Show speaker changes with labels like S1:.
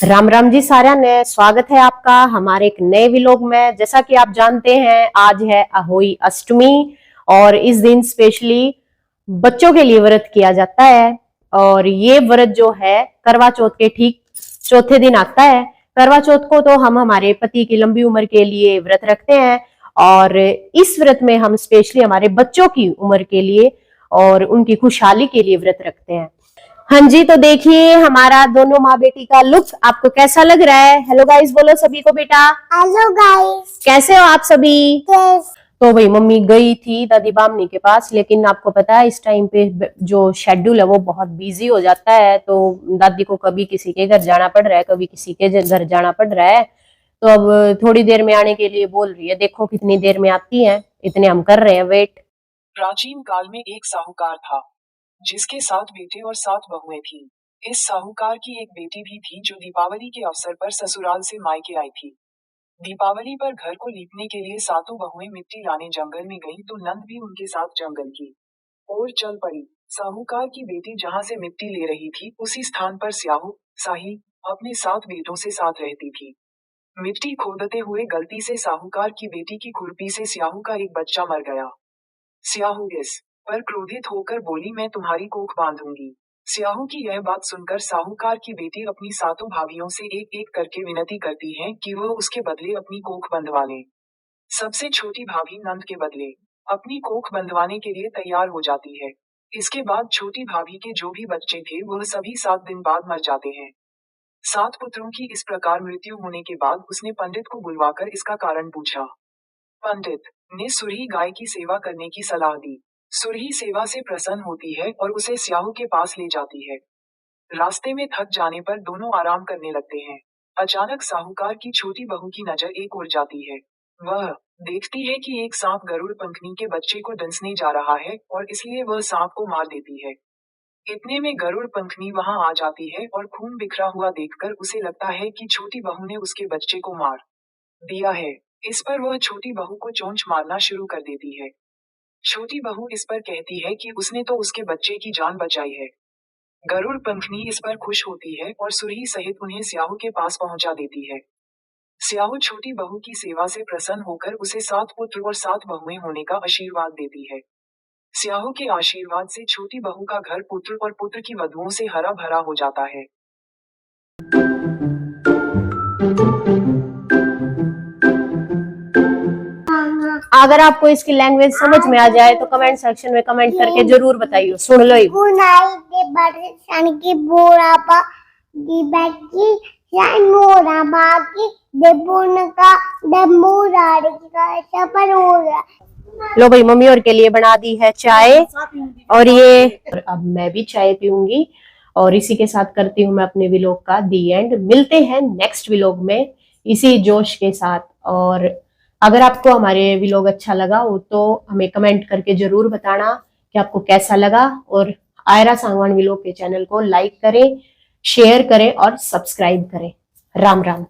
S1: राम राम जी सारा ने स्वागत है आपका हमारे एक नए व्लॉग में। जैसा कि आप जानते हैं आज है अहोई अष्टमी और इस दिन स्पेशली बच्चों के लिए व्रत किया जाता है। और ये व्रत जो है करवा चौथ के ठीक चौथे दिन आता है। करवा चौथ को तो हम हमारे पति की लंबी उम्र के लिए व्रत रखते हैं और इस व्रत में हम स्पेशली हमारे बच्चों की उम्र के लिए और उनकी खुशहाली के लिए व्रत रखते हैं। हाँ जी, तो देखिए हमारा दोनों माँ बेटी का लुक आपको कैसा लग रहा है। हेलो गाइस बोलो सभी को बेटा।
S2: हेलो गाइस,
S1: कैसे हो आप सभी।
S2: yes.
S1: तो भाई मम्मी गई थी दादी बामनी के पास, लेकिन आपको पता है इस टाइम पे जो शेड्यूल है वो बहुत बिजी हो जाता है। तो दादी को कभी किसी के घर जाना पड़ रहा है, कभी किसी के घर जाना पड़ रहा है। तो अब थोड़ी देर में आने के लिए बोल रही है, देखो कितनी देर में आती है, इतने हम कर रहे हैं वेट।
S3: प्राचीन काल में एक साहूकार था जिसके 7 बेटे और 7 बहुएं थीं। इस साहूकार की एक बेटी भी थी जो दीपावली के अवसर पर ससुराल से मायके आई थी। दीपावली पर घर को लीपने के लिए 7 बहुएं मिट्टी लाने जंगल में गईं तो नंद भी उनके साथ जंगल की ओर चल पड़ी। साहूकार की बेटी जहां से मिट्टी ले रही थी उसी स्थान पर स्याहू साही अपने 7 बेटों से साथ रहती थी। मिट्टी खोदते हुए गलती से साहूकार की बेटी की खुरपी से स्याहू का एक बच्चा मर गया। स्याहू इस पर क्रोधित होकर बोली, मैं तुम्हारी कोख बांधूंगी। स्याहू की यह बात सुनकर साहूकार की बेटी अपनी 7 भाभियों से एक एक करके विनती करती है कि वह उसके बदले अपनी कोख बंधवा ले। सबसे छोटी भाभी नंद के बदले अपनी कोख बंधवाने के लिए तैयार हो जाती है। इसके बाद छोटी भाभी के जो भी बच्चे थे वह सभी 7 दिन बाद मर जाते हैं। 7 पुत्रों की इस प्रकार मृत्यु होने के बाद उसने पंडित को बुलवाकर इसका कारण पूछा। पंडित ने सुरही गाय की सेवा करने की सलाह दी। सुरही सेवा से प्रसन्न होती है और उसे स्याहू के पास ले जाती है। रास्ते में थक जाने पर दोनों आराम करने लगते हैं। अचानक साहूकार की छोटी बहू की नजर एक ओर जाती है। वह देखती है कि एक सांप गरुड़ पंखनी के बच्चे को डंसने जा रहा है और इसलिए वह सांप को मार देती है। इतने में गरुड़ पंखनी वहां आ जाती है और खून बिखरा हुआ देखकर उसे लगता है कि छोटी बहू ने उसके बच्चे को मार दिया है। इस पर वह छोटी बहू को चोंच मारना शुरू कर देती है। छोटी बहू इस पर कहती है कि उसने तो उसके बच्चे की जान बचाई है। गरुड़ पंखनी इस पर खुश होती है और सुरही सहित उन्हें स्याहू के पास पहुंचा देती है। स्याहू छोटी बहू की सेवा से प्रसन्न होकर उसे 7 पुत्र और 7 बहुएं होने का आशीर्वाद देती है। स्याहू के आशीर्वाद से छोटी बहू का घर पुत्र और पुत्र की वधुओं से हरा भरा हो जाता है।
S1: अगर आपको इसकी लैंग्वेज समझ में आ जाए तो कमेंट सेक्शन में कमेंट करके जरूर बताइए। सुन लो लो भाई, मम्मी और के लिए बना दी है चाय और ये अब मैं भी चाय पीऊंगी। और इसी के साथ करती हूँ मैं अपने व्लॉग का दी एंड। मिलते हैं नेक्स्ट व्लॉग में इसी जोश के साथ। और अगर आपको हमारे व्लॉग अच्छा लगा हो तो हमें कमेंट करके जरूर बताना कि आपको कैसा लगा। और आयरा सांगवान व्लॉग के चैनल को लाइक करें, शेयर करें और सब्सक्राइब करें। राम राम।